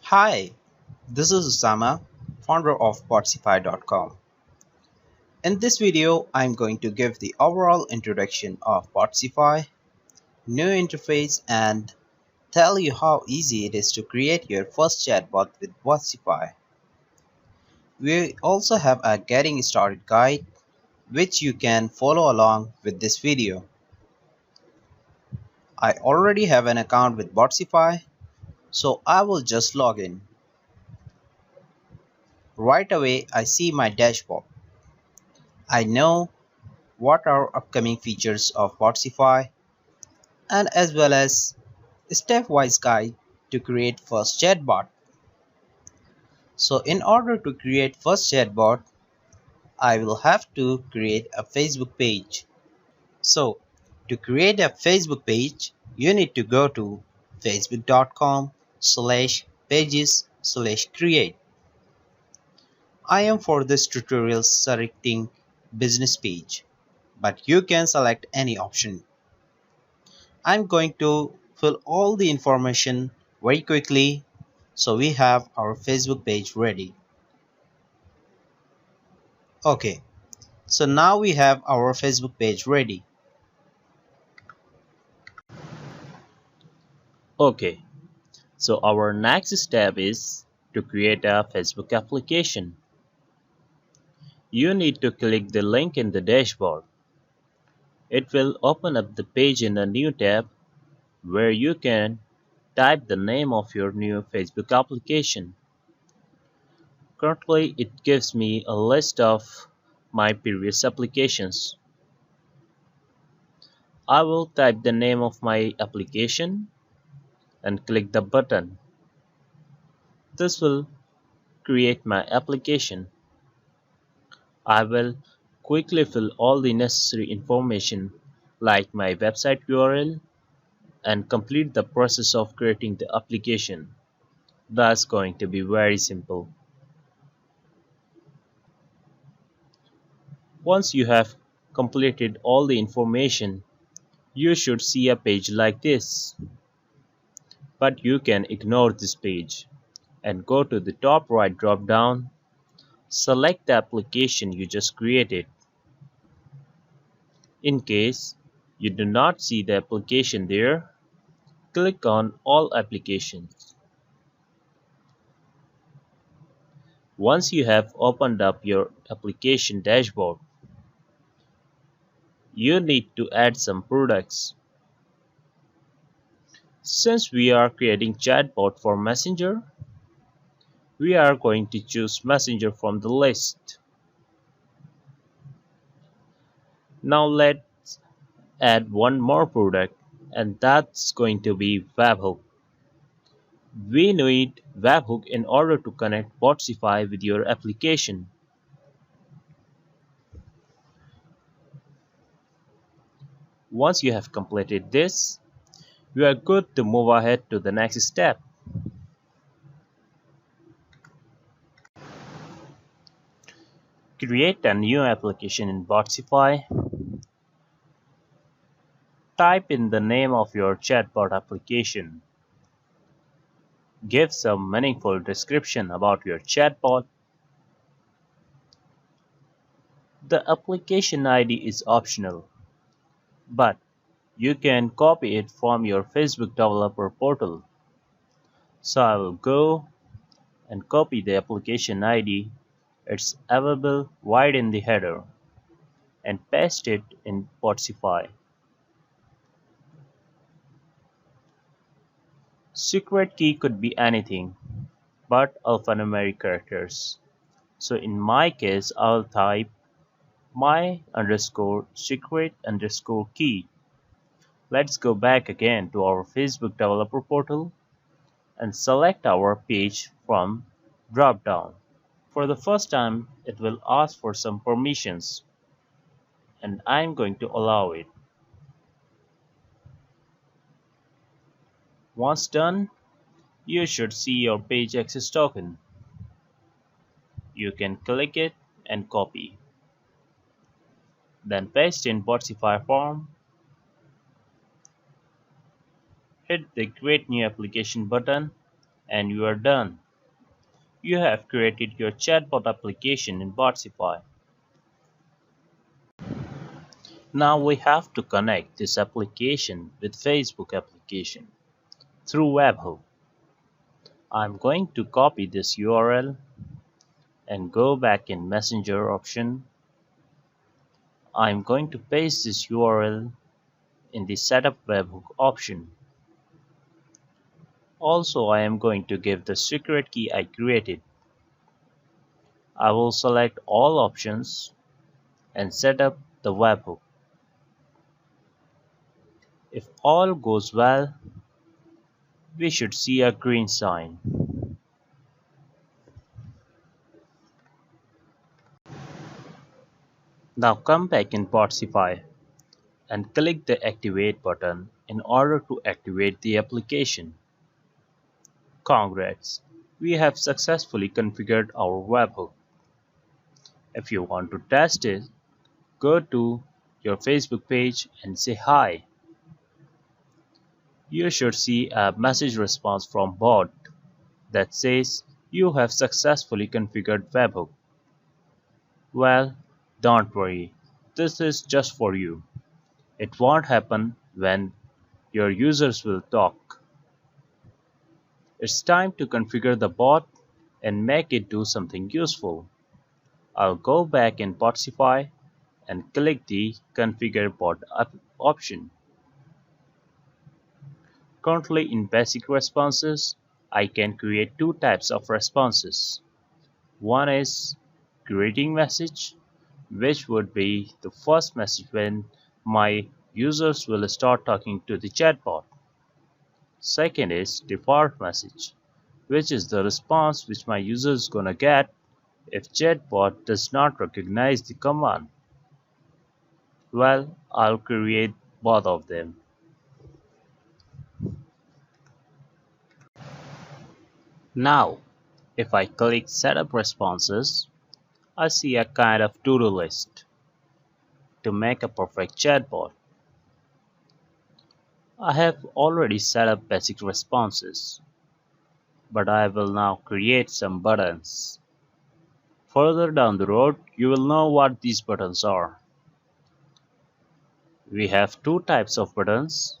Hi, this is Usama, founder of Botsify.com. In this video, I'm going to give the overall introduction of Botsify, new interface, and tell you how easy it is to create your first chatbot with Botsify. We also have a getting started guide which you can follow along with this video. I already have an account with Botsify, so I will just log in. Right away, I see my dashboard. I know what are upcoming features of Botsify and as well as a stepwise guide to create first chatbot. So in order to create first chatbot, I will have to create a Facebook page. So to create a Facebook page, you need to go to facebook.com/pages/create. I am for this tutorial selecting business page, but you can select any option. I'm going to fill all the information very quickly so we have our Facebook page ready. Okay, so now we have our Facebook page ready. Okay, so our next step is to create a Facebook application. You need to click the link in the dashboard. It will open up the page in a new tab where you can type the name of your new Facebook application. Currently, it gives me a list of my previous applications. I will type the name of my application and click the button. This will create my application. I will quickly fill all the necessary information like my website URL and complete the process of creating the application. That's going to be very simple. Once you have completed all the information, you should see a page like this. But you can ignore this page and go to the top right drop down, select the application you just created. In case you do not see the application there, click on All Applications. Once you have opened up your application dashboard, you need to add some products. Since we are creating chatbot for Messenger, we are going to choose Messenger from the list. Now let's add one more product, and that's going to be webhook. We need webhook in order to connect Botsify with your application. Once you have completed this, you are good to move ahead to the next step. Create a new application in Botsify. Type in the name of your chatbot application. Give some meaningful description about your chatbot. The application ID is optional, but you can copy it from your Facebook developer portal. So I will go and copy the application ID. It's available right in the header and paste it in Botsify. Secret key could be anything but alphanumeric characters. So in my case, I'll type my underscore secret underscore key. Let's go back again to our Facebook developer portal and select our page from drop down. For the first time, it will ask for some permissions and I'm going to allow it. Once done, you should see your page access token. You can click it and copy. Then paste in Botsify form. Hit the Create New Application button And you are done. You have created your chatbot application in Botsify. Now we have to connect this application with Facebook application through webhook. I'm going to copy this URL and go back in Messenger option. I'm going to paste this URL in the setup webhook option. Also, I am going to give the secret key I created. I will select all options and set up the webhook. If all goes well, we should see a green sign. Now come back in Botsify and click the Activate button in order to activate the application. Congrats! We have successfully configured our webhook. If you want to test it, go to your Facebook page and say hi. You should see a message response from bot that says you have successfully configured webhook. Well, don't worry, this is just for you. It won't happen when your users will talk. It's time to configure the bot and make it do something useful. I'll go back in Botsify and click the Configure Bot option. Currently in basic responses, I can create two types of responses. One is greeting message, which would be the first message when my users will start talking to the chatbot. Second is default message, which is the response which my user is gonna get if chatbot does not recognize the command. Well, I'll create both of them. Now, if I click Setup Responses, I see a kind of to-do list to make a perfect chatbot. I have already set up basic responses, but I will now create some buttons. Further down the road, you will know what these buttons are. We have two types of buttons,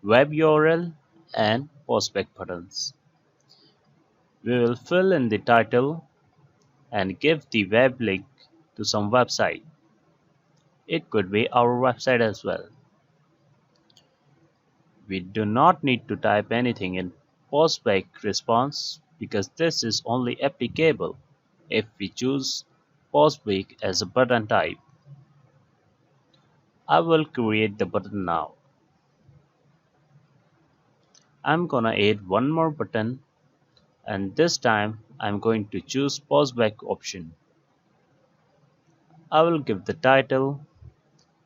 web URL and postback buttons. We will fill in the title and give the web link to some website. It could be our website as well. We do not need to type anything in postback response because this is only applicable if we choose postback as a button type. I will create the button now. I'm gonna add one more button and this time I'm going to choose postback option. I will give the title,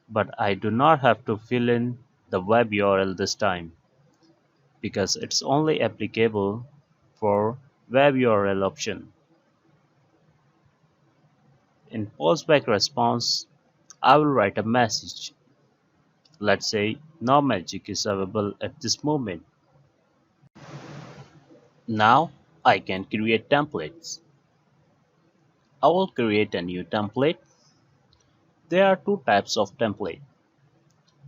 but I do not have to fill in the web URL this time because it's only applicable for web URL option. In postback response, I will write a message. Let's say no magic is available at this moment. Now I can create templates. I will create a new template. There are two types of template,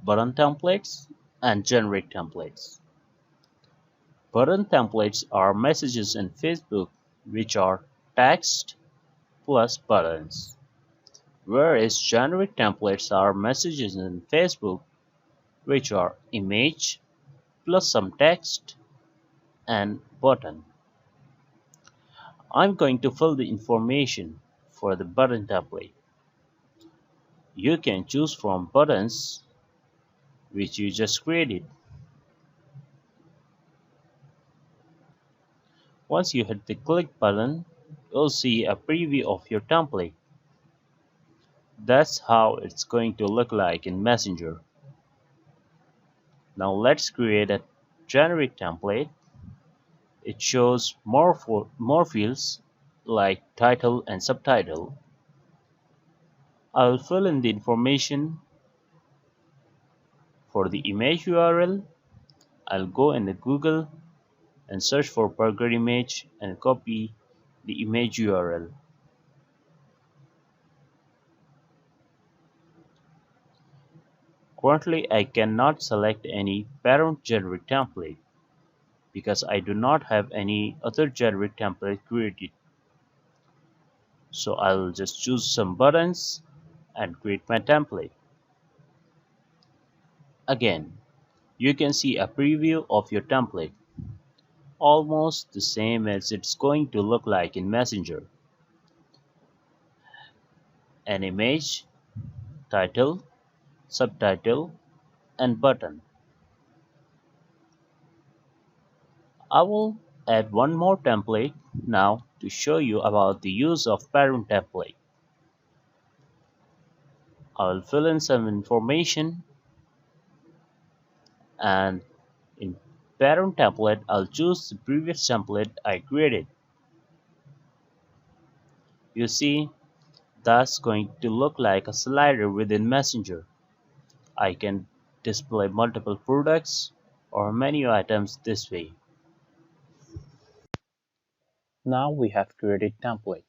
button templates and generic templates. Button templates are messages in Facebook which are text plus buttons, whereas generic templates are messages in Facebook which are image plus some text and button. I'm going to fill the information for the button template. You can choose from buttons which you just created. Once you hit the click button, you'll see a preview of your template. That's how it's going to look like in Messenger. Now let's create a generic template. It shows more fields like title and subtitle. I'll fill in the information for the image URL. I'll go in the Google and search for burger image and copy the image URL. Currently I cannot select any parent generic template because I do not have any other generic template created. So I'll just choose some buttons and create my template. Again, you can see a preview of your template, almost the same as it's going to look like in Messenger. An image, title, subtitle, and button. I will add one more template now to show you about the use of parent template. I will fill in some information and in parent template I'll choose the previous template I created. You see, that's going to look like a slider within Messenger. I can display multiple products or menu items this way. Now we have created templates.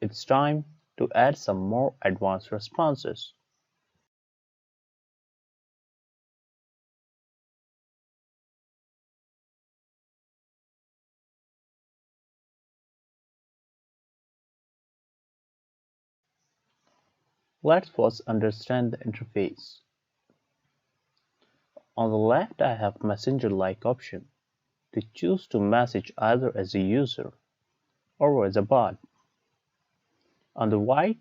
It's time to add some more advanced responses. Let's first understand the interface. On the left I have Messenger-like option to choose to message either as a user or as a bot. On the right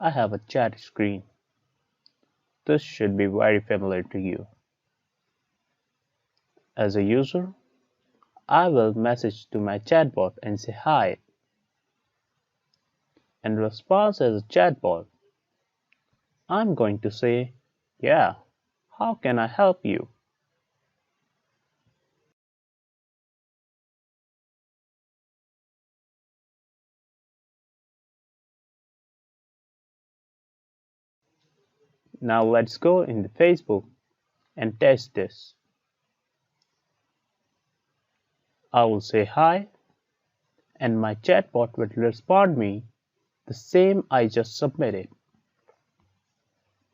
I have a chat screen. This should be very familiar to you. As a user, I will message to my chatbot and say hi. In response as a chatbot, I'm going to say, yeah, how can I help you? Now let's go into Facebook and test this. I will say hi and my chatbot will respond me the same I just submitted.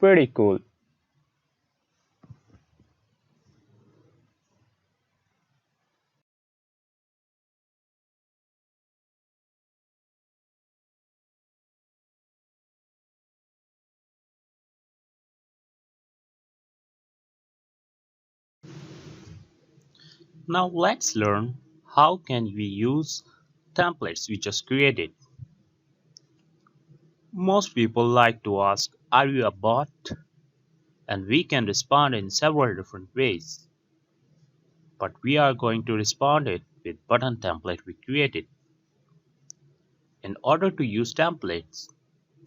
Pretty cool. Now let's learn how can we use templates we just created. Most people like to ask, are you a bot? And we can respond in several different ways. But we are going to respond it with button template we created. In order to use templates,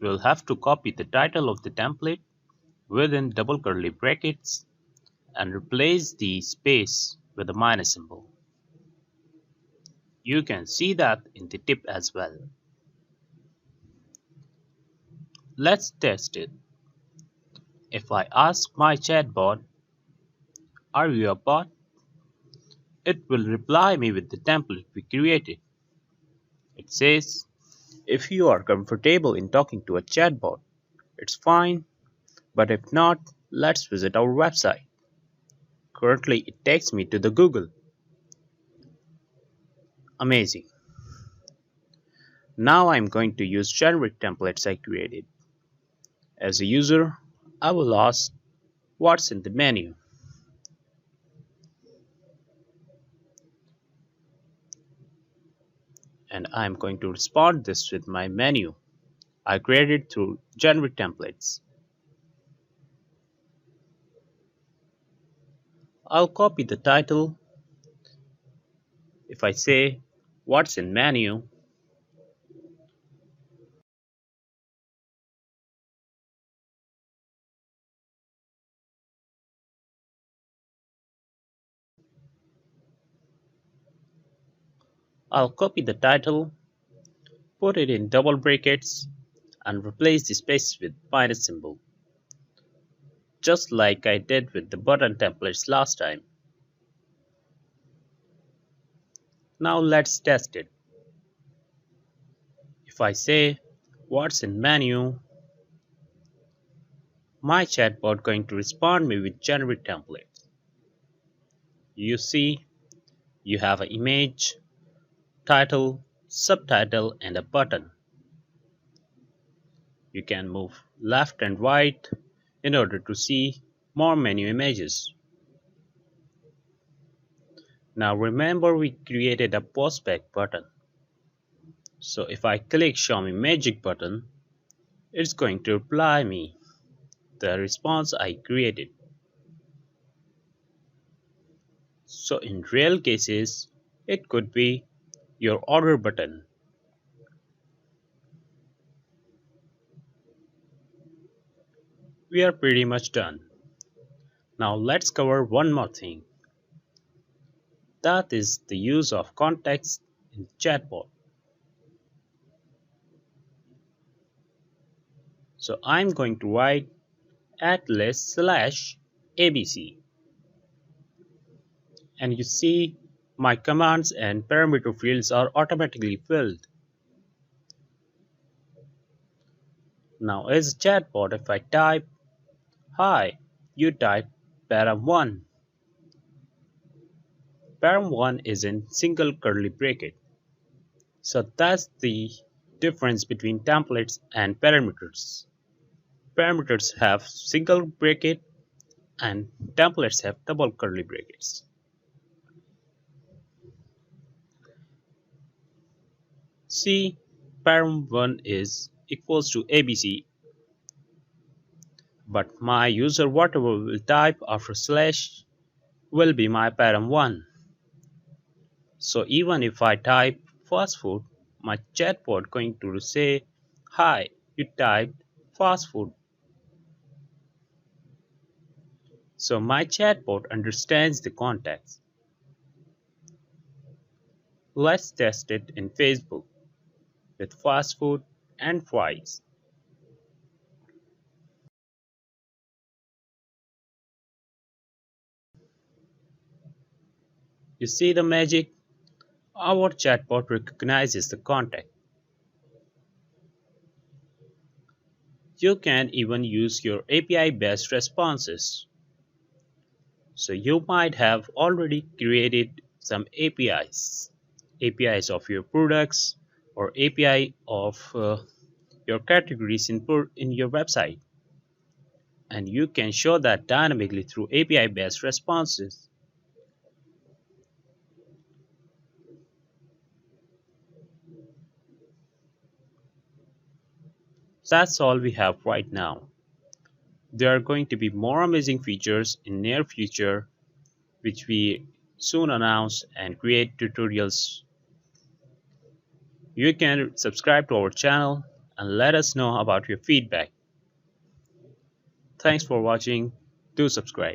we'll have to copy the title of the template within double curly brackets and replace the space with a minus symbol. You can see that in the tip as well. Let's test it. If I ask my chatbot, are you a bot? It will reply me with the template we created. It says, if you are comfortable in talking to a chatbot, it's fine, but if not, let's visit our website. Currently, it takes me to the Google. Amazing. Now I'm going to use generic templates I created. As a user, I will ask, what's in the menu? And I'm going to respond this with my menu I created through generic templates. I'll copy the title. If I say, what's in menu? I'll copy the title, put it in double brackets, and replace the space with minus symbol, just like I did with the button templates last time. Now let's test it. If I say, "What's in menu?" my chatbot going to respond me with generic templates. You see, you have an image, title, subtitle, and a button. You can move left and right in order to see more menu images. Now remember we created a prospect button. So if I click show me magic button, it's going to reply me the response I created. So in real cases, it could be your order button. We are pretty much done. Now let's cover one more thing. That is the use of context in chatbot. So I'm going to write @/ABC, and you see my commands and parameter fields are automatically filled. Now as a chatbot, if I type hi, you type param1. Param1 is in single curly bracket. So that's the difference between templates and parameters. Parameters have single bracket and templates have double curly brackets. See, param1 is equals to ABC, but my user whatever will type after slash will be my param1. So even if I type fast food, my chatbot going to say, "Hi, you typed fast food." So my chatbot understands the context. Let's test it in Facebook with fast food and fries. You see the magic? Our chatbot recognizes the context. You can even use your API based responses. So you might have already created some APIs of your products or API of your categories in your website, and you can show that dynamically through API based responses. That's all we have right now. There are going to be more amazing features in near future which we soon announce and create tutorials. You can subscribe to our channel and let us know about your feedback. Thanks for watching. Do subscribe.